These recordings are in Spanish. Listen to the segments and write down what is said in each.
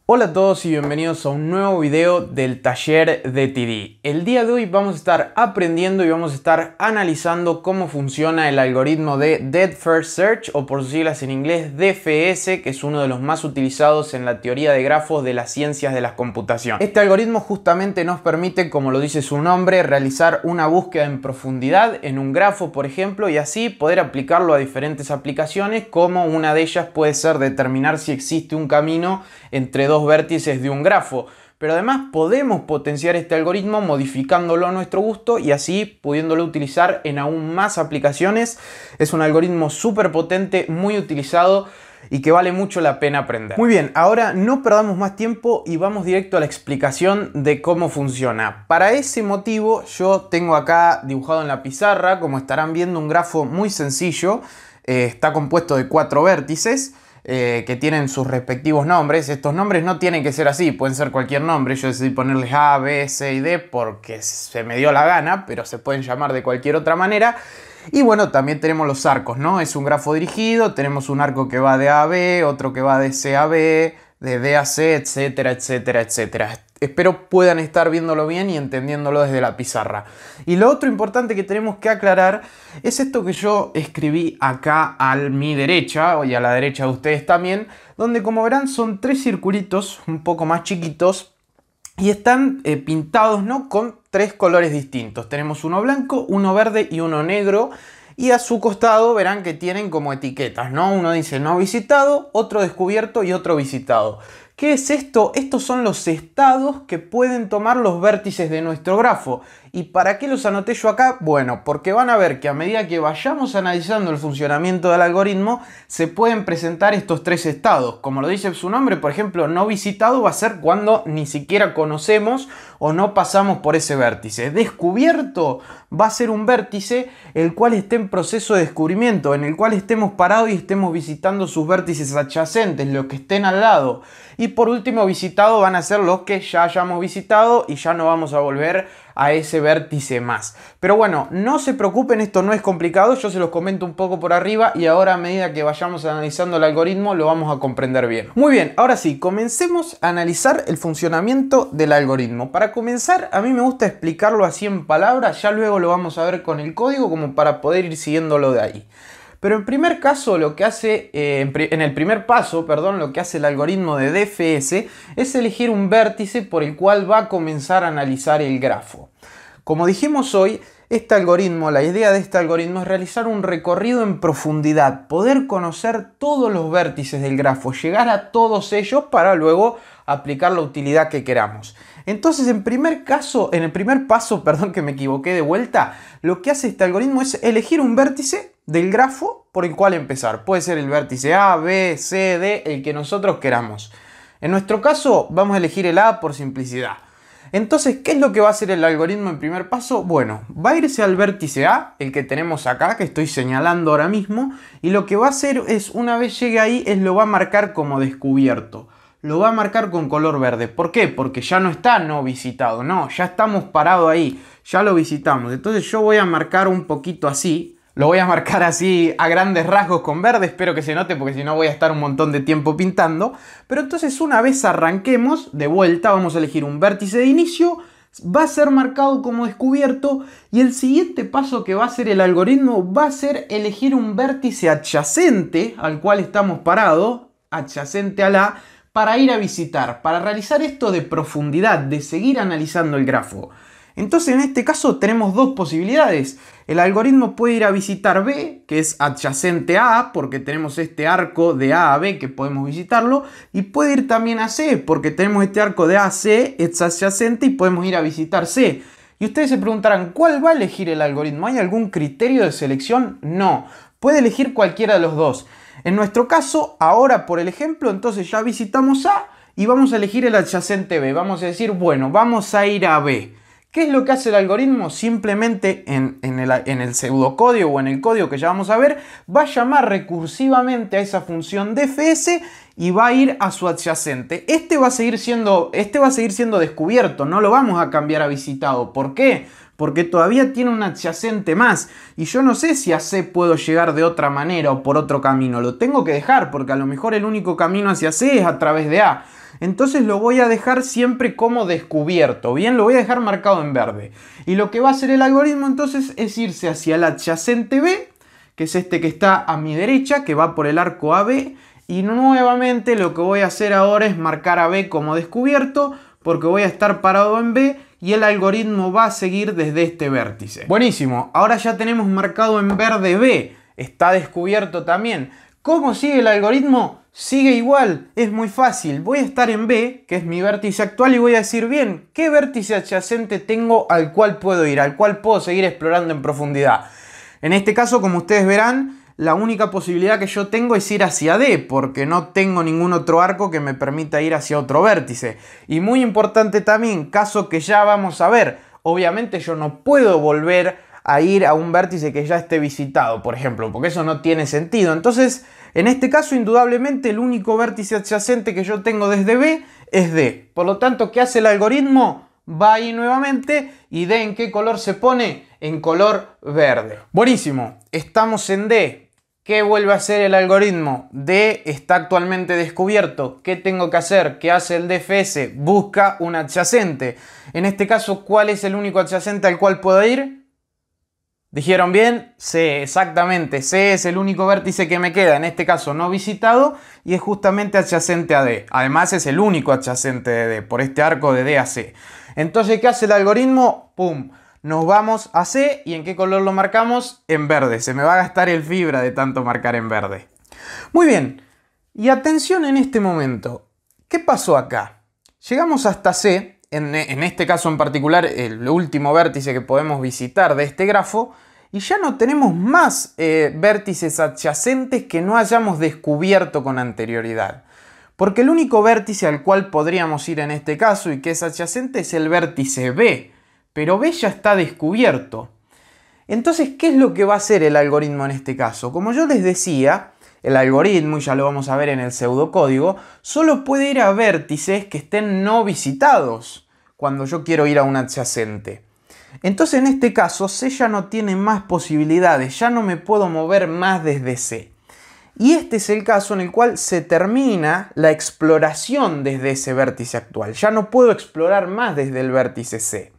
Hola a todos y bienvenidos a un nuevo video del taller de TD. El día de hoy vamos a estar aprendiendo y vamos a estar analizando cómo funciona el algoritmo de Depth First Search, o por sus siglas en inglés DFS, que es uno de los más utilizados en la teoría de grafos de las ciencias de la computación. Este algoritmo justamente nos permite, como lo dice su nombre, realizar una búsqueda en profundidad en un grafo, por ejemplo, y así poder aplicarlo a diferentes aplicaciones, como una de ellas puede ser determinar si existe un camino entre dos vértices de un grafo. Pero además podemos potenciar este algoritmo modificándolo a nuestro gusto y así pudiéndolo utilizar en aún más aplicaciones. Es un algoritmo súper potente, muy utilizado y que vale mucho la pena aprender. Muy bien, ahora no perdamos más tiempo y vamos directo a la explicación de cómo funciona. Para ese motivo yo tengo acá dibujado en la pizarra, como estarán viendo, un grafo muy sencillo. Está compuesto de 4 vértices. Que tienen sus respectivos nombres. Estos nombres no tienen que ser así, pueden ser cualquier nombre. Yo decidí ponerles A, B, C y D porque se me dio la gana, pero se pueden llamar de cualquier otra manera. Y bueno, también tenemos los arcos, ¿no? Es un grafo dirigido, tenemos un arco que va de A a B, otro que va de C a B, de D a C, etcétera, etcétera, etcétera. Espero puedan estar viéndolo bien y entendiéndolo desde la pizarra. Y lo otro importante que tenemos que aclarar es esto que yo escribí acá a mi derecha, y a la derecha de ustedes también, donde, como verán, son 3 circulitos un poco más chiquitos y están pintados, ¿no?, con 3 colores distintos. Tenemos uno blanco, uno verde y uno negro. Y a su costado verán que tienen como etiquetas, ¿no? Uno dice no visitado, otro descubierto y otro visitado. ¿Qué es esto? Estos son los estados que pueden tomar los vértices de nuestro grafo. ¿Y para qué los anoté yo acá? Bueno, porque van a ver que a medida que vayamos analizando el funcionamiento del algoritmo, se pueden presentar estos 3 estados. Como lo dice su nombre, por ejemplo, no visitado va a ser cuando ni siquiera conocemos o no pasamos por ese vértice. Descubierto va a ser un vértice el cual esté en proceso de descubrimiento, en el cual estemos parados y estemos visitando sus vértices adyacentes, los que estén al lado. Y por último, visitado van a ser los que ya hayamos visitado y ya no vamos a volver a ese vértice más. Pero bueno, no se preocupen, esto no es complicado, yo se los comento un poco por arriba y ahora, a medida que vayamos analizando el algoritmo, lo vamos a comprender bien. Muy bien, ahora sí, comencemos a analizar el funcionamiento del algoritmo. Para comenzar, a mí me gusta explicarlo así en palabras, ya luego lo vamos a ver con el código como para poder ir siguiéndolo de ahí. Pero en primer caso, lo que hace, en el primer paso, perdón, lo que hace el algoritmo de DFS es elegir un vértice por el cual va a comenzar a analizar el grafo. Como dijimos hoy, este algoritmo, la idea de este algoritmo es realizar un recorrido en profundidad, poder conocer todos los vértices del grafo, llegar a todos ellos para luego aplicar la utilidad que queramos. Entonces, en el primer paso, perdón, que me equivoqué de vuelta, lo que hace este algoritmo es elegir un vértice del grafo por el cual empezar. Puede ser el vértice A, B, C, D, el que nosotros queramos. En nuestro caso, vamos a elegir el A por simplicidad. Entonces, ¿qué es lo que va a hacer el algoritmo en primer paso? Bueno, va a irse al vértice A, el que tenemos acá, que estoy señalando ahora mismo, y lo que va a hacer es, una vez llegue ahí, lo va a marcar como descubierto. Lo va a marcar con color verde. ¿Por qué? Porque ya no está no visitado, no, ya estamos parados ahí, ya lo visitamos. Entonces yo voy a marcar un poquito así. Lo voy a marcar así a grandes rasgos con verde, espero que se note porque si no voy a estar un montón de tiempo pintando. Pero entonces, una vez arranquemos, de vuelta vamos a elegir un vértice de inicio, va a ser marcado como descubierto y el siguiente paso que va a hacer el algoritmo va a ser elegir un vértice adyacente al cual estamos parados, adyacente a la, para ir a visitar, para realizar esto de profundidad, de seguir analizando el grafo. Entonces, en este caso tenemos 2 posibilidades. El algoritmo puede ir a visitar B, que es adyacente a A, porque tenemos este arco de A a B que podemos visitarlo, y puede ir también a C, porque tenemos este arco de A a C, es adyacente y podemos ir a visitar C. Y ustedes se preguntarán, ¿cuál va a elegir el algoritmo? ¿Hay algún criterio de selección? No, puede elegir cualquiera de los 2. En nuestro caso, ahora por el ejemplo, entonces ya visitamos A y vamos a elegir el adyacente B. Vamos a decir, bueno, vamos a ir a B. ¿Qué es lo que hace el algoritmo? Simplemente en el pseudocódigo o en el código que ya vamos a ver, va a llamar recursivamente a esa función DFS y va a ir a su adyacente. Este va a seguir siendo descubierto, no lo vamos a cambiar a visitado. ¿Por qué? Porque todavía tiene un adyacente más y yo no sé si a C puedo llegar de otra manera o por otro camino. Lo tengo que dejar porque a lo mejor el único camino hacia C es a través de A. entonces lo voy a dejar siempre como descubierto, bien, lo voy a dejar marcado en verde. Y lo que va a hacer el algoritmo entonces es irse hacia el adyacente B, que es este que está a mi derecha, que va por el arco AB, y nuevamente lo que voy a hacer ahora es marcar a B como descubierto, porque voy a estar parado en B y el algoritmo va a seguir desde este vértice. Buenísimo, ahora ya tenemos marcado en verde B, está descubierto también. ¿Cómo sigue el algoritmo? Sigue igual, es muy fácil. Voy a estar en B, que es mi vértice actual, y voy a decir, bien, ¿qué vértice adyacente tengo al cual puedo ir, al cual puedo seguir explorando en profundidad? En este caso, como ustedes verán, la única posibilidad que yo tengo es ir hacia D, porque no tengo ningún otro arco que me permita ir hacia otro vértice. Y muy importante también, caso que ya vamos a ver, obviamente yo no puedo volver a ir a un vértice que ya esté visitado, por ejemplo, porque eso no tiene sentido. Entonces, en este caso, indudablemente, el único vértice adyacente que yo tengo desde B es D. Por lo tanto, ¿qué hace el algoritmo? Va ahí nuevamente y D, ¿en qué color se pone? En color verde. Buenísimo, estamos en D. ¿Qué vuelve a hacer el algoritmo? D está actualmente descubierto. ¿Qué tengo que hacer? ¿Qué hace el DFS? Busca un adyacente. En este caso, ¿cuál es el único adyacente al cual puedo ir? ¿Dijeron bien? C, exactamente. C es el único vértice que me queda, en este caso no visitado, y es justamente adyacente a D. Además es el único adyacente de D, por este arco de D a C. Entonces, ¿qué hace el algoritmo? ¡Pum! Nos vamos a C, ¿y en qué color lo marcamos? En verde. Se me va a gastar el fibra de tanto marcar en verde. Muy bien. Y atención en este momento. ¿Qué pasó acá? Llegamos hasta C. En este caso en particular, el último vértice que podemos visitar de este grafo, y ya no tenemos más vértices adyacentes que no hayamos descubierto con anterioridad. Porque el único vértice al cual podríamos ir en este caso y que es adyacente es el vértice B, pero B ya está descubierto. Entonces, ¿qué es lo que va a hacer el algoritmo en este caso? Como yo les decía, el algoritmo, y ya lo vamos a ver en el pseudocódigo, solo puede ir a vértices que estén no visitados cuando yo quiero ir a un adyacente. Entonces en este caso C ya no tiene más posibilidades, ya no me puedo mover más desde C. Y este es el caso en el cual se termina la exploración desde ese vértice actual. Ya no puedo explorar más desde el vértice C.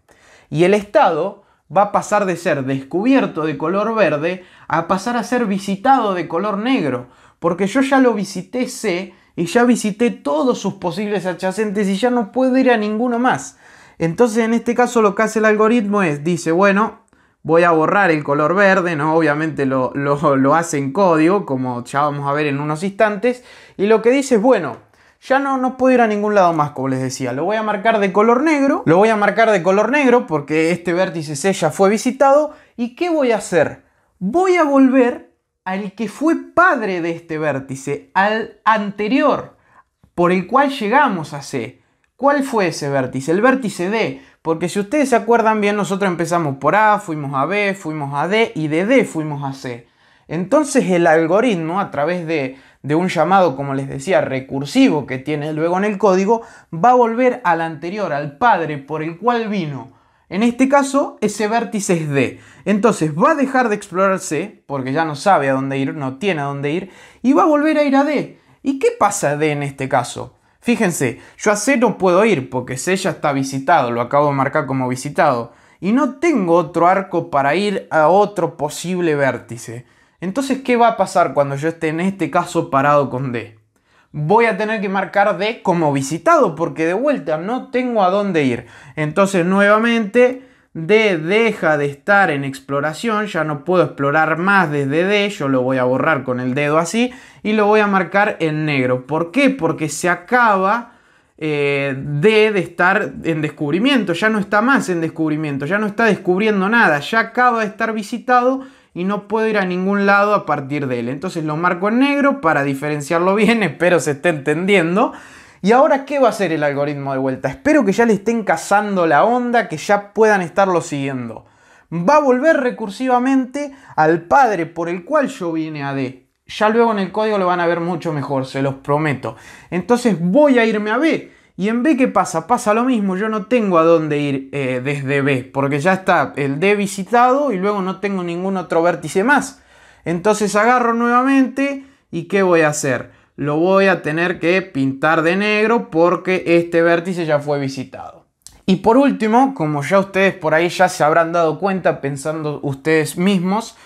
Y el estado va a pasar de ser descubierto de color verde a pasar a ser visitado de color negro, porque yo ya lo visité C y ya visité todos sus posibles adyacentes y ya no puedo ir a ninguno más. Entonces en este caso lo que hace el algoritmo es, dice, bueno, voy a borrar el color verde, ¿no? Obviamente lo hace en código, como ya vamos a ver en unos instantes, y lo que dice es, bueno, ya no puedo ir a ningún lado más, como les decía. Lo voy a marcar de color negro. Lo voy a marcar de color negro porque este vértice C ya fue visitado. ¿Y qué voy a hacer? Voy a volver al que fue padre de este vértice, al anterior, por el cual llegamos a C. ¿Cuál fue ese vértice? El vértice D. Porque si ustedes se acuerdan bien, nosotros empezamos por A, fuimos a B, fuimos a D y de D fuimos a C. Entonces el algoritmo, a través de un llamado, como les decía, recursivo que tiene luego en el código, va a volver al anterior, al padre por el cual vino. En este caso, ese vértice es D. Entonces va a dejar de explorar C, porque ya no sabe a dónde ir, no tiene a dónde ir, y va a volver a ir a D. ¿Y qué pasa a D en este caso? Fíjense, yo a C no puedo ir porque C ya está visitado, lo acabo de marcar como visitado. Y no tengo otro arco para ir a otro posible vértice. Entonces, ¿qué va a pasar cuando yo esté en este caso parado con D? Voy a tener que marcar D como visitado porque de vuelta no tengo a dónde ir. Entonces, nuevamente, D deja de estar en exploración, ya no puedo explorar más desde D, yo lo voy a borrar con el dedo así y lo voy a marcar en negro. ¿Por qué? Porque se acaba D de estar en descubrimiento, ya no está más en descubrimiento, ya no está descubriendo nada, ya acaba de estar visitado y no puedo ir a ningún lado a partir de él. Entonces lo marco en negro para diferenciarlo bien, espero se esté entendiendo. Y ahora, ¿qué va a hacer el algoritmo de vuelta? Espero que ya le estén cazando la onda, que ya puedan estarlo siguiendo. Va a volver recursivamente al padre por el cual yo vine a D. Ya luego en el código lo van a ver mucho mejor, se los prometo. Entonces voy a irme a B. ¿Y en B qué pasa? Pasa lo mismo, yo no tengo a dónde ir desde B, porque ya está el D visitado y luego no tengo ningún otro vértice más. Entonces agarro nuevamente y ¿qué voy a hacer? lo voy a tener que pintar de negro porque este vértice ya fue visitado. Y por último, como ya ustedes por ahí ya se habrán dado cuenta pensando ustedes mismos,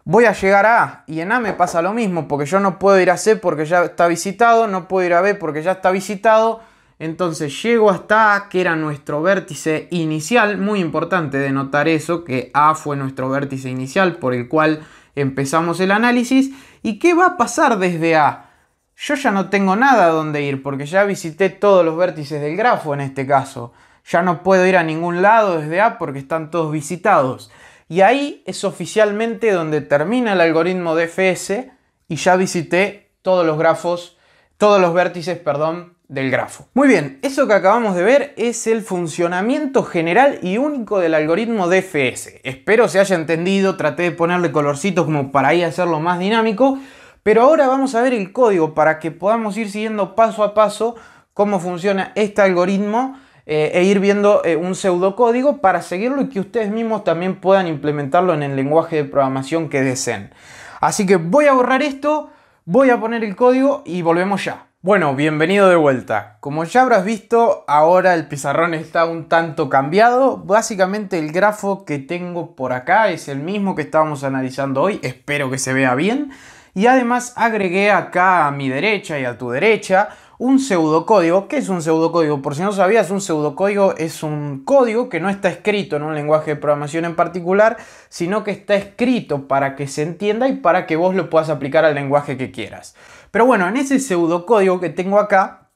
voy a llegar a A, y en A me pasa lo mismo, porque yo no puedo ir a C porque ya está visitado, no puedo ir a B porque ya está visitado. Entonces llego hasta A, que era nuestro vértice inicial. Muy importante de notar eso, que A fue nuestro vértice inicial por el cual empezamos el análisis. ¿Y qué va a pasar desde A? Yo ya no tengo nada donde ir porque ya visité todos los vértices del grafo en este caso. Ya no puedo ir a ningún lado desde A porque están todos visitados. Y ahí es oficialmente donde termina el algoritmo DFS y ya visité todos los grafos, todos los vértices, perdón, del grafo. Muy bien, eso que acabamos de ver es el funcionamiento general y único del algoritmo DFS. Espero se haya entendido, traté de ponerle colorcitos como para ahí hacerlo más dinámico, pero ahora vamos a ver el código para que podamos ir siguiendo paso a paso cómo funciona este algoritmo e ir viendo un pseudocódigo para seguirlo y que ustedes mismos también puedan implementarlo en el lenguaje de programación que deseen. Así que voy a borrar esto, voy a poner el código y volvemos ya. Bueno, bienvenido de vuelta. Como ya habrás visto, ahora el pizarrón está un tanto cambiado. Básicamente el grafo que tengo por acá es el mismo que estábamos analizando hoy. Espero que se vea bien. Y además agregué acá a mi derecha y a tu derecha un pseudocódigo. ¿Qué es un pseudocódigo? Por si no sabías, un pseudocódigo es un código que no está escrito en un lenguaje de programación en particular, sino que está escrito para que se entienda y para que vos lo puedas aplicar al lenguaje que quieras. Pero bueno, en ese pseudocódigo que tengo acá,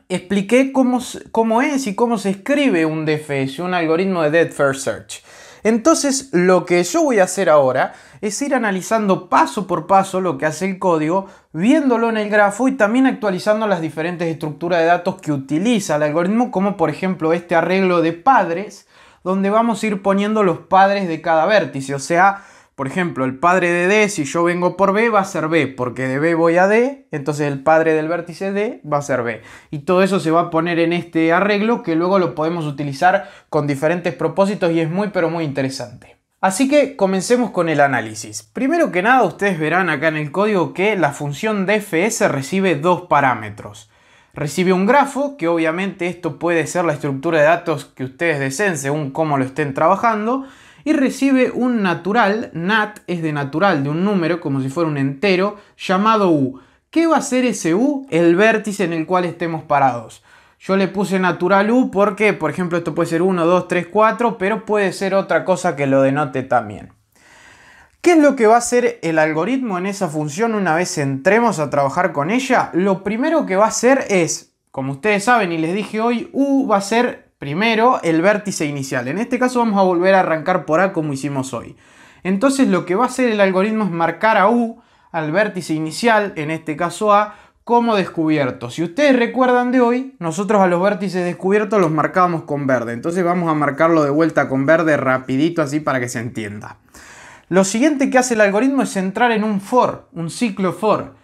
expliqué cómo es y cómo se escribe un DFS, un algoritmo de Depth First Search. Entonces, lo que yo voy a hacer ahora es ir analizando paso por paso lo que hace el código, viéndolo en el grafo y también actualizando las diferentes estructuras de datos que utiliza el algoritmo, como por ejemplo este arreglo de padres, donde vamos a ir poniendo los padres de cada vértice. O sea, por ejemplo, el padre de D, si yo vengo por B, va a ser B, porque de B voy a D, entonces el padre del vértice D va a ser B. Y todo eso se va a poner en este arreglo que luego lo podemos utilizar con diferentes propósitos y es muy pero muy interesante. Así que comencemos con el análisis. Primero que nada, ustedes verán acá en el código que la función DFS recibe dos parámetros. Recibe un grafo, que obviamente esto puede ser la estructura de datos que ustedes deseen según cómo lo estén trabajando. Y recibe un natural, nat es de natural, de un número, como si fuera un entero, llamado u. ¿Qué va a ser ese u? El vértice en el cual estemos parados. Yo le puse natural u porque, por ejemplo, esto puede ser 1, 2, 3, 4, pero puede ser otra cosa que lo denote también. ¿Qué es lo que va a hacer el algoritmo en esa función una vez entremos a trabajar con ella? Lo primero que va a hacer es, como ustedes saben y les dije hoy, u va a ser primero el vértice inicial. En este caso vamos a volver a arrancar por A como hicimos hoy. Entonces lo que va a hacer el algoritmo es marcar a u, al vértice inicial, en este caso A, como descubierto. Si ustedes recuerdan de hoy, nosotros a los vértices descubiertos los marcábamos con verde. Entonces vamos a marcarlo de vuelta con verde rapidito así para que se entienda. Lo siguiente que hace el algoritmo es entrar en un for, un ciclo for,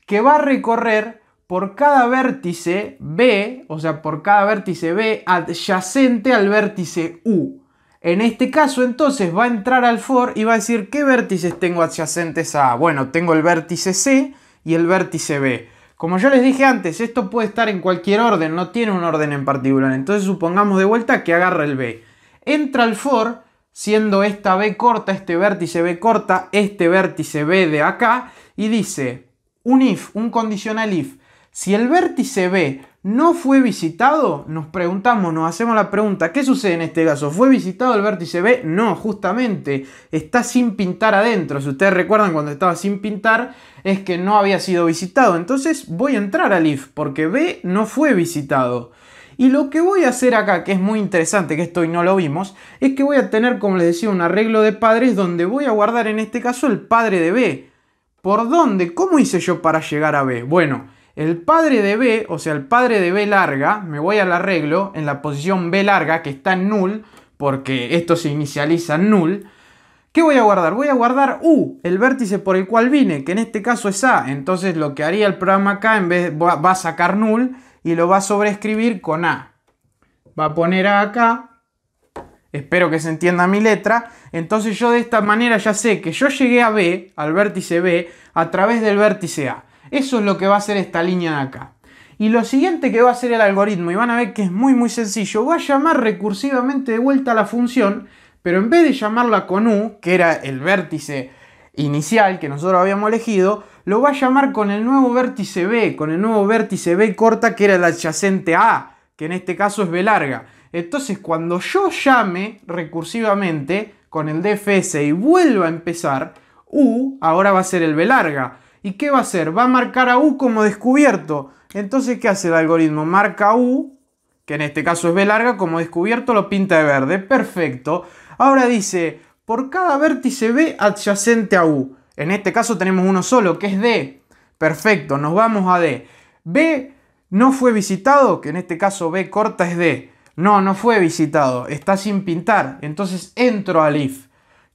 que va a recorrer por cada vértice B, o sea, por cada vértice B adyacente al vértice U. En este caso, entonces, va a entrar al for y va a decir ¿qué vértices tengo adyacentes a A? Bueno, tengo el vértice C y el vértice B. Como yo les dije antes, esto puede estar en cualquier orden, no tiene un orden en particular. Entonces, supongamos de vuelta que agarra el B. Entra al for, siendo esta B corta, este vértice B corta, este vértice B de acá, y dice un if, un condicional if. Si el vértice B no fue visitado, nos hacemos la pregunta, ¿qué sucede en este caso? ¿Fue visitado el vértice B? No, justamente, está sin pintar adentro. Si ustedes recuerdan cuando estaba sin pintar, es que no había sido visitado. Entonces voy a entrar al if, porque B no fue visitado. Y lo que voy a hacer acá, que es muy interesante, que esto hoy no lo vimos, es que voy a tener, como les decía, un arreglo de padres donde voy a guardar en este caso el padre de B. ¿Por dónde? ¿Cómo hice yo para llegar a B? Bueno, el padre de B, o sea, el padre de B larga, me voy al arreglo en la posición B larga, que está en null, porque esto se inicializa en null. ¿Qué voy a guardar? Voy a guardar U, el vértice por el cual vine, que en este caso es A. Entonces lo que haría el programa acá, en vez va a sacar null y lo va a sobreescribir con A. Va a poner A acá. Espero que se entienda mi letra. Entonces yo de esta manera ya sé que yo llegué a B, al vértice B, a través del vértice A. Eso es lo que va a hacer esta línea de acá. Y lo siguiente que va a hacer el algoritmo, y van a ver que es muy sencillo, va a llamar recursivamente de vuelta a la función, pero en vez de llamarla con U, que era el vértice inicial que nosotros habíamos elegido, lo va a llamar con el nuevo vértice B, con el nuevo vértice B corta que era el adyacente A, que en este caso es B larga. Entonces cuando yo llame recursivamente con el DFS y vuelva a empezar, U ahora va a ser el B larga. ¿Y qué va a hacer? Va a marcar a U como descubierto. Entonces, ¿qué hace el algoritmo? Marca U, que en este caso es B larga, como descubierto, lo pinta de verde. Perfecto. Ahora dice, por cada vértice B adyacente a U. En este caso tenemos uno solo, que es D. Perfecto, nos vamos a D. B no fue visitado, que en este caso B corta es D. No fue visitado, está sin pintar. Entonces entro al if.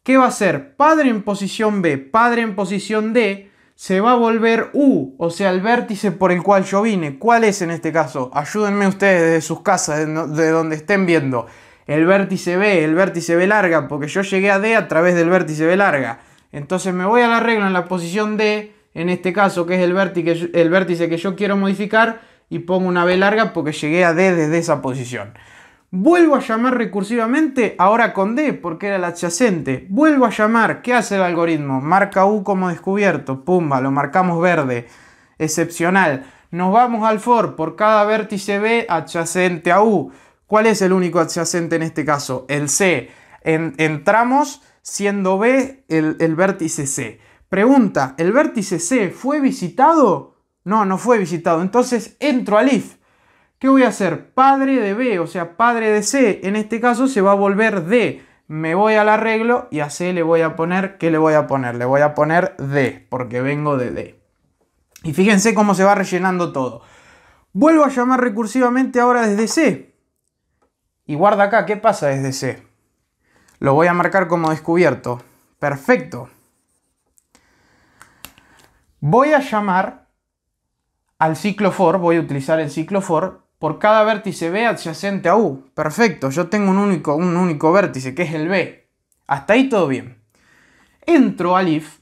¿Qué va a hacer? Padre en posición B, padre en posición D, se va a volver U, o sea, el vértice por el cual yo vine. ¿Cuál es en este caso? Ayúdenme ustedes desde sus casas, de donde estén viendo. El vértice B larga, porque yo llegué a D a través del vértice B larga. Entonces me voy al arreglo en la posición D, en este caso, que es el vértice que yo quiero modificar, y pongo una B larga porque llegué a D desde esa posición. Vuelvo a llamar recursivamente, ahora con D, porque era el adyacente. Vuelvo a llamar, ¿qué hace el algoritmo? Marca U como descubierto, pumba, lo marcamos verde. Excepcional. Nos vamos al for, por cada vértice B adyacente a U. ¿Cuál es el único adyacente en este caso? El C. Entramos siendo B el vértice C. Pregunta, ¿el vértice C fue visitado? No fue visitado. Entonces entro al if. ¿Qué voy a hacer? Padre de B, o sea, padre de C, en este caso se va a volver D. Me voy al arreglo y a C le voy a poner, ¿qué le voy a poner? Le voy a poner D, porque vengo de D. Y fíjense cómo se va rellenando todo. Vuelvo a llamar recursivamente ahora desde C. Y guarda acá, ¿qué pasa desde C? Lo voy a marcar como descubierto. Perfecto. Voy a llamar al ciclo for, voy a utilizar el ciclo for, por cada vértice B adyacente a U. Perfecto, yo tengo un único vértice, que es el B. Hasta ahí todo bien. Entro al if,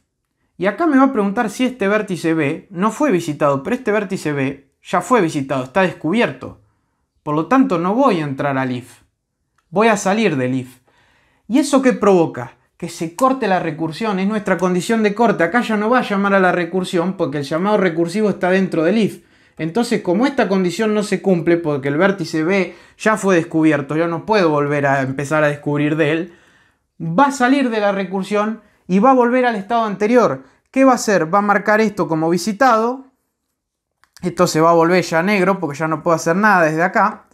y acá me va a preguntar si este vértice B no fue visitado, pero este vértice B ya fue visitado, está descubierto. Por lo tanto, no voy a entrar al if. Voy a salir del if. ¿Y eso qué provoca? Que se corte la recursión, es nuestra condición de corte. Acá ya no va a llamar a la recursión porque el llamado recursivo está dentro del if. Entonces, como esta condición no se cumple porque el vértice B ya fue descubierto, yo no puedo volver a empezar a descubrir de él, va a salir de la recursión y va a volver al estado anterior. ¿Qué va a hacer? Va a marcar esto como visitado. Esto se va a volver ya negro porque ya no puedo hacer nada desde acá.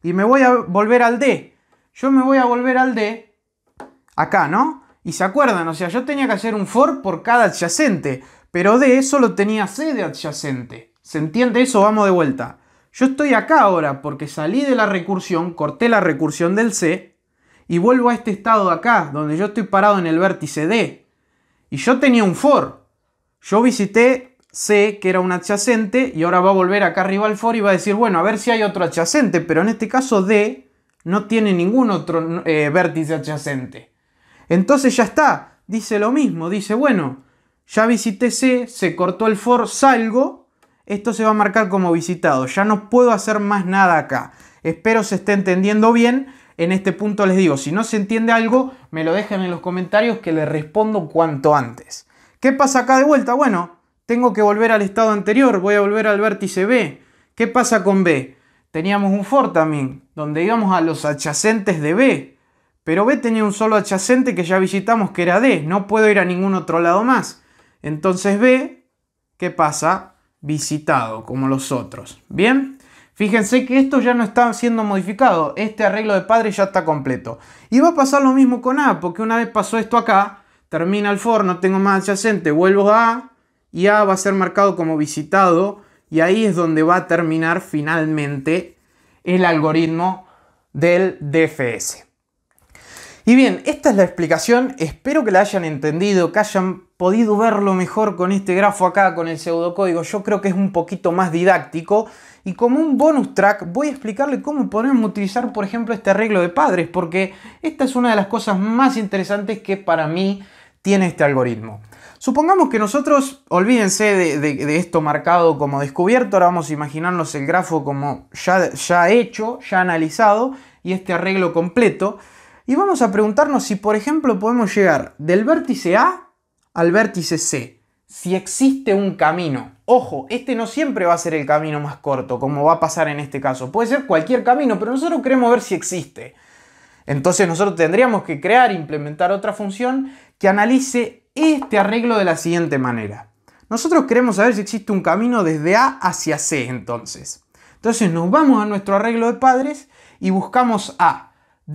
Y me voy a volver al D. Yo me voy a volver al D acá, ¿no? Y se acuerdan, o sea, yo tenía que hacer un for por cada adyacente, pero D solo tenía C de adyacente. ¿Se entiende eso? Vamos de vuelta. Yo estoy acá ahora porque salí de la recursión, corté la recursión del C y vuelvo a este estado de acá, donde yo estoy parado en el vértice D. Y yo tenía un for. Yo visité C, que era un adyacente, y ahora va a volver acá arriba al for y va a decir, bueno, a ver si hay otro adyacente, pero en este caso D no tiene ningún otro vértice adyacente. Entonces ya está, dice lo mismo, dice, bueno, ya visité C, se cortó el for, salgo, esto se va a marcar como visitado, ya no puedo hacer más nada acá. Espero se esté entendiendo bien, en este punto les digo, si no se entiende algo, me lo dejan en los comentarios que les respondo cuanto antes. ¿Qué pasa acá de vuelta? Bueno, tengo que volver al estado anterior, voy a volver al vértice B. ¿Qué pasa con B? Teníamos un for también, donde íbamos a los adyacentes de B. Pero B tenía un solo adyacente que ya visitamos, que era D. No puedo ir a ningún otro lado más. Entonces B, ¿qué pasa? Visitado, como los otros. ¿Bien? Fíjense que esto ya no está siendo modificado. Este arreglo de padre ya está completo. Y va a pasar lo mismo con A, porque una vez pasó esto acá, termina el for, no tengo más adyacente, vuelvo a A, y A va a ser marcado como visitado, y ahí es donde va a terminar finalmente el algoritmo del DFS. Y bien, esta es la explicación, espero que la hayan entendido, que hayan podido verlo mejor con este grafo acá, con el pseudocódigo. Yo creo que es un poquito más didáctico y como un bonus track voy a explicarle cómo podemos utilizar, por ejemplo, este arreglo de padres, porque esta es una de las cosas más interesantes que para mí tiene este algoritmo. Supongamos que nosotros, olvídense de esto marcado como descubierto, ahora vamos a imaginarnos el grafo como ya hecho, ya analizado, y este arreglo completo. Y vamos a preguntarnos si, por ejemplo, podemos llegar del vértice A al vértice C. Si existe un camino. Ojo, este no siempre va a ser el camino más corto, como va a pasar en este caso. Puede ser cualquier camino, pero nosotros queremos ver si existe. Entonces nosotros tendríamos que crear e implementar otra función que analice este arreglo de la siguiente manera. Nosotros queremos saber si existe un camino desde A hacia C, entonces. Entonces nos vamos a nuestro arreglo de padres y buscamos A.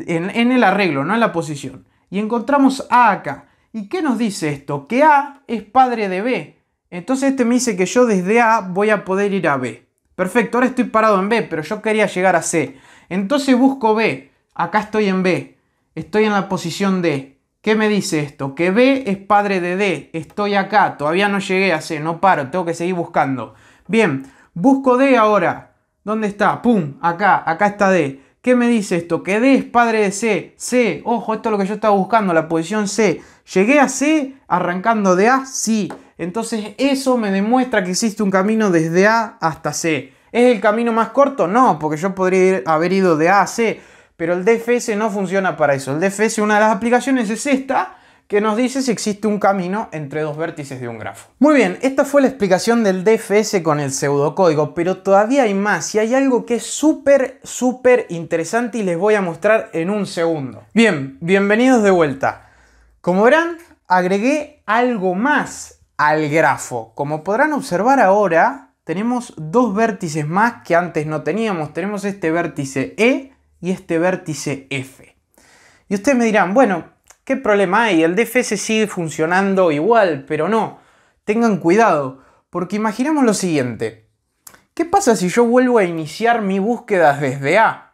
En el arreglo, no en la posición. Y encontramos A acá. ¿Y qué nos dice esto? Que A es padre de B. Entonces este me dice que yo desde A voy a poder ir a B. Perfecto, ahora estoy parado en B, pero yo quería llegar a C. Entonces busco B. Acá estoy en B. Estoy en la posición D. ¿Qué me dice esto? Que B es padre de D. Estoy acá, todavía no llegué a C, no paro, tengo que seguir buscando. Bien, busco D ahora. ¿Dónde está? ¡Pum! Acá está D. ¿Qué me dice esto? Que D es padre de C. C, ojo, esto es lo que yo estaba buscando, la posición C. ¿Llegué a C arrancando de A? Sí. Entonces eso me demuestra que existe un camino desde A hasta C. ¿Es el camino más corto? No, porque yo podría haber ido de A a C. Pero el DFS no funciona para eso. El DFS, una de las aplicaciones es esta, que nos dice si existe un camino entre dos vértices de un grafo. Muy bien, esta fue la explicación del DFS con el pseudocódigo, pero todavía hay más y hay algo que es súper interesante y les voy a mostrar en un segundo. Bien, bienvenidos de vuelta. Como verán, agregué algo más al grafo. Como podrán observar ahora, tenemos dos vértices más que antes no teníamos. Tenemos este vértice E y este vértice F. Y ustedes me dirán, bueno, ¿qué problema hay? El DFS sigue funcionando igual, pero no. Tengan cuidado, porque imaginemos lo siguiente. ¿Qué pasa si yo vuelvo a iniciar mi búsqueda desde A?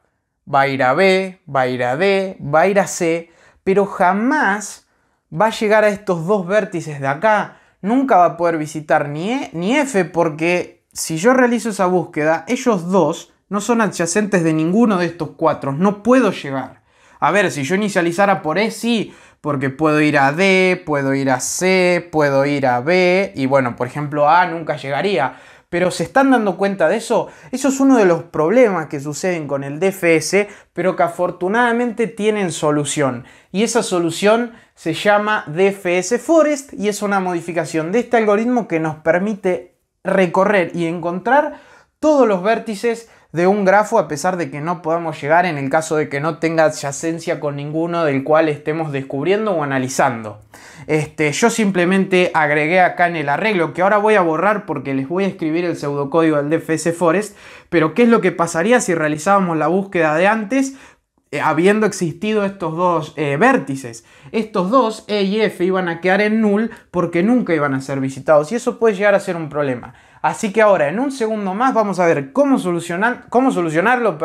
Va a ir a B, va a ir a D, va a ir a C, pero jamás va a llegar a estos dos vértices de acá. Nunca va a poder visitar ni E ni F, porque si yo realizo esa búsqueda, ellos dos no son adyacentes de ninguno de estos cuatro. No puedo llegar. A ver, si yo inicializara por E, sí, porque puedo ir a D, puedo ir a C, puedo ir a B, y bueno, por ejemplo, A nunca llegaría. Pero ¿se están dando cuenta de eso? Eso es uno de los problemas que suceden con el DFS, pero que afortunadamente tienen solución. Y esa solución se llama DFS Forest y es una modificación de este algoritmo que nos permite recorrer y encontrar todos los vértices de un grafo a pesar de que no podamos llegar en el caso de que no tenga adyacencia con ninguno del cual estemos descubriendo o analizando. Yo simplemente agregué acá en el arreglo, que ahora voy a borrar porque les voy a escribir el pseudocódigo del DFS Forest, pero ¿qué es lo que pasaría si realizábamos la búsqueda de antes habiendo existido estos dos vértices? Estos dos, E y F, iban a quedar en null porque nunca iban a ser visitados y eso puede llegar a ser un problema. Así que ahora, en un segundo más, vamos a ver cómo solucionarlo,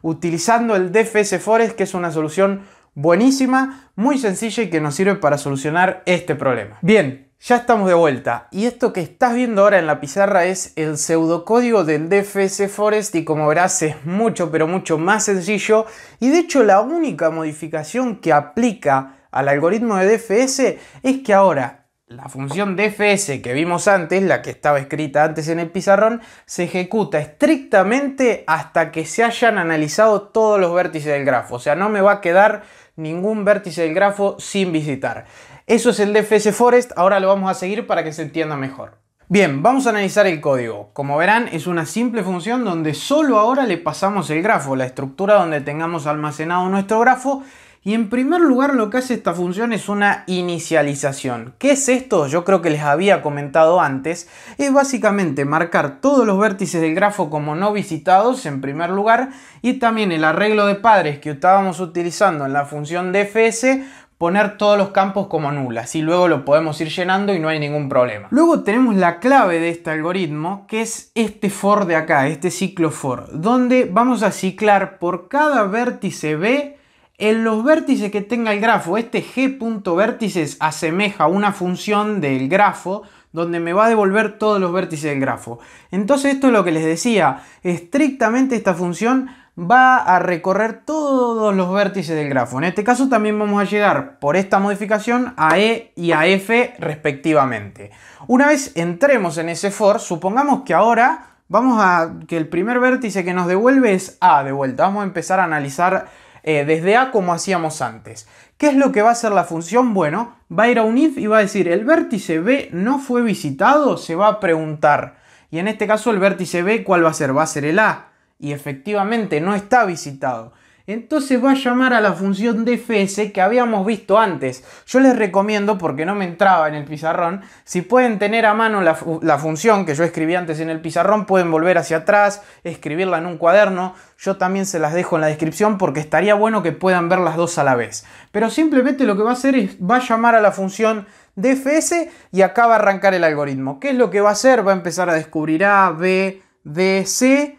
utilizando el DFS Forest, que es una solución buenísima, muy sencilla y que nos sirve para solucionar este problema. Bien, ya estamos de vuelta y esto que estás viendo ahora en la pizarra es el pseudocódigo del DFS Forest y como verás es mucho pero mucho más sencillo y de hecho la única modificación que aplica al algoritmo de DFS es que ahora la función DFS que vimos antes, la que estaba escrita antes en el pizarrón, se ejecuta estrictamente hasta que se hayan analizado todos los vértices del grafo. O sea, no me va a quedar ningún vértice del grafo sin visitar. Eso es el DFS Forest, ahora lo vamos a seguir para que se entienda mejor. Bien, vamos a analizar el código. Como verán, es una simple función donde solo ahora le pasamos el grafo, la estructura donde tengamos almacenado nuestro grafo. Y en primer lugar lo que hace esta función es una inicialización. ¿Qué es esto? Yo creo que les había comentado antes. Es básicamente marcar todos los vértices del grafo como no visitados en primer lugar y también el arreglo de padres que estábamos utilizando en la función DFS, poner todos los campos como nulas y luego lo podemos ir llenando y no hay ningún problema. Luego tenemos la clave de este algoritmo, que es este for de acá, este ciclo for, donde vamos a ciclar por cada vértice B en los vértices que tenga el grafo. Este g.vértices asemeja a una función del grafo donde me va a devolver todos los vértices del grafo. Entonces esto es lo que les decía, estrictamente esta función va a recorrer todos los vértices del grafo. En este caso también vamos a llegar por esta modificación a E y a F respectivamente. Una vez entremos en ese for, supongamos que ahora vamos a que el primer vértice que nos devuelve es A de vuelta. Vamos a empezar a analizar desde A como hacíamos antes. ¿Qué es lo que va a hacer la función? Bueno, va a ir a un if y va a decir el vértice B no fue visitado, se va a preguntar. Y en este caso el vértice B, ¿cuál va a ser? Va a ser el A. Y efectivamente no está visitado. Entonces va a llamar a la función dfs que habíamos visto antes. Yo les recomiendo, porque no me entraba en el pizarrón, si pueden tener a mano la función que yo escribí antes en el pizarrón, pueden volver hacia atrás, escribirla en un cuaderno. Yo también se las dejo en la descripción porque estaría bueno que puedan ver las dos a la vez. Pero simplemente lo que va a hacer es, va a llamar a la función dfs y acá va a arrancar el algoritmo. ¿Qué es lo que va a hacer? Va a empezar a descubrir A, B, D, C...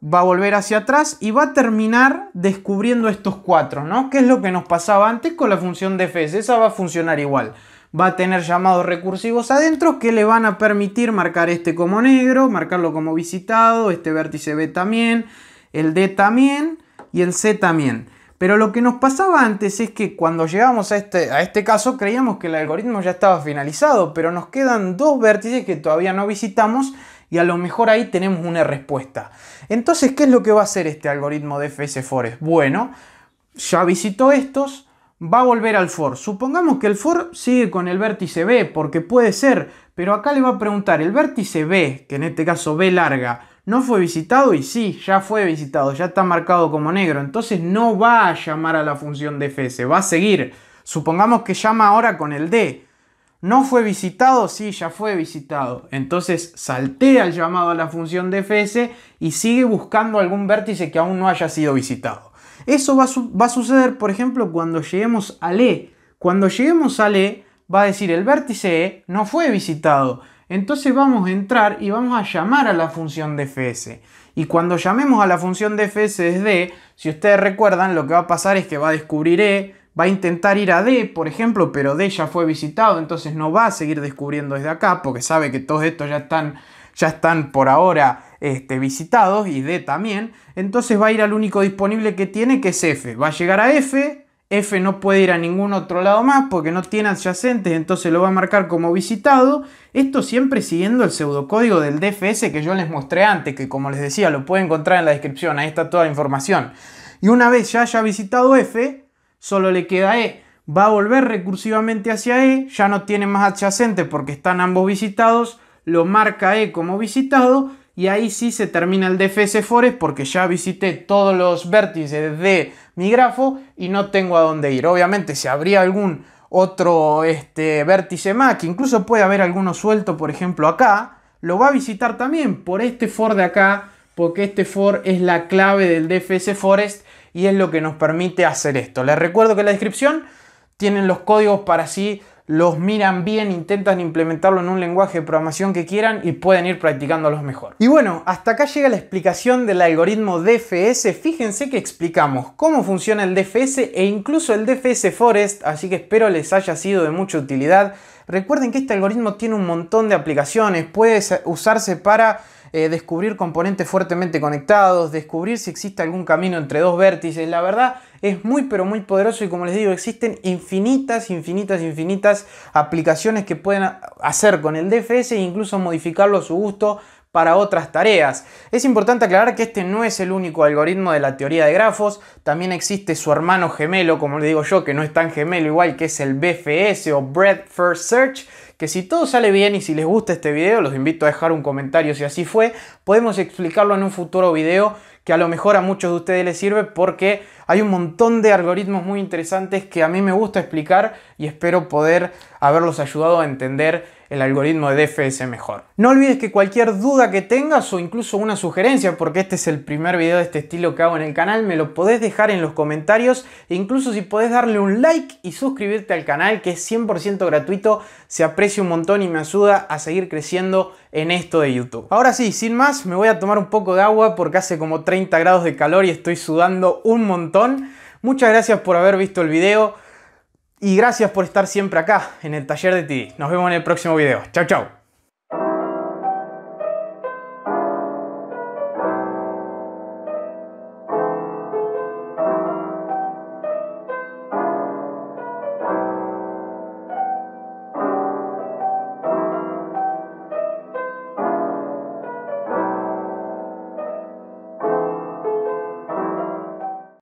va a volver hacia atrás y va a terminar descubriendo estos cuatro, ¿no? ¿Qué es lo que nos pasaba antes con la función dfs? Esa va a funcionar igual. Va a tener llamados recursivos adentro que le van a permitir marcar este como negro, marcarlo como visitado, este vértice B también, el D también y el C también. Pero lo que nos pasaba antes es que cuando llegamos a este caso creíamos que el algoritmo ya estaba finalizado, pero nos quedan dos vértices que todavía no visitamos y a lo mejor ahí tenemos una respuesta. Entonces, ¿qué es lo que va a hacer este algoritmo de dfs for? Bueno, ya visitó estos, va a volver al for. Supongamos que el for sigue con el vértice B, porque puede ser, pero acá le va a preguntar, ¿el vértice B, que en este caso B larga, no fue visitado? Y sí, ya fue visitado, ya está marcado como negro. Entonces no va a llamar a la función dfs, va a seguir. Supongamos que llama ahora con el D. ¿No fue visitado? Sí, ya fue visitado. Entonces saltea el llamado a la función dfs y sigue buscando algún vértice que aún no haya sido visitado. Eso va a suceder, por ejemplo, cuando lleguemos al E. Cuando lleguemos al E, va a decir el vértice E no fue visitado. Entonces vamos a entrar y vamos a llamar a la función dfs. Y cuando llamemos a la función dfs desde E, si ustedes recuerdan, lo que va a pasar es que va a descubrir E, va a intentar ir a D, por ejemplo, pero D ya fue visitado, entonces no va a seguir descubriendo desde acá, porque sabe que todos estos ya están por ahora visitados, y D también. Entonces va a ir al único disponible que tiene, que es F. Va a llegar a F, F no puede ir a ningún otro lado más porque no tiene adyacentes, entonces lo va a marcar como visitado. Esto siempre siguiendo el pseudocódigo del dfs que yo les mostré antes, que como les decía, lo pueden encontrar en la descripción, ahí está toda la información. Y una vez ya haya visitado F, solo le queda E. Va a volver recursivamente hacia E, ya no tiene más adyacentes porque están ambos visitados, lo marca E como visitado y ahí sí se termina el dfs for porque ya visité todos los vértices de mi grafo y no tengo a dónde ir. Obviamente si habría algún otro vértice más, que incluso puede haber alguno suelto, por ejemplo acá, lo va a visitar también por este for de acá, porque este for es la clave del dfs forest y es lo que nos permite hacer esto. Les recuerdo que en la descripción tienen los códigos para así los miran bien, intentan implementarlo en un lenguaje de programación que quieran y pueden ir practicándolos mejor. Y bueno, hasta acá llega la explicación del algoritmo dfs. Fíjense que explicamos cómo funciona el dfs e incluso el dfs forest, así que espero les haya sido de mucha utilidad. Recuerden que este algoritmo tiene un montón de aplicaciones, puede usarse para descubrir componentes fuertemente conectados, descubrir si existe algún camino entre dos vértices. La verdad es muy pero muy poderoso y como les digo, existen infinitas aplicaciones que pueden hacer con el dfs e incluso modificarlo a su gusto para otras tareas. Es importante aclarar que este no es el único algoritmo de la teoría de grafos, también existe su hermano gemelo, como le digo yo, que no es tan gemelo igual, que es el BFS o Breadth First Search, que si todo sale bien y si les gusta este video, los invito a dejar un comentario si así fue, podemos explicarlo en un futuro video que a lo mejor a muchos de ustedes les sirve porque hay un montón de algoritmos muy interesantes que a mí me gusta explicar y espero poder haberlos ayudado a entender el algoritmo de dfs mejor. No olvides que cualquier duda que tengas o incluso una sugerencia, porque este es el primer video de este estilo que hago en el canal, me lo podés dejar en los comentarios e incluso si podés darle un like y suscribirte al canal, que es 100% gratuito, se aprecia un montón y me ayuda a seguir creciendo en esto de YouTube. Ahora sí, sin más, me voy a tomar un poco de agua porque hace como 30 grados de calor y estoy sudando un montón. Muchas gracias por haber visto el video. Y gracias por estar siempre acá en el taller de TD. Nos vemos en el próximo video. Chau, chau.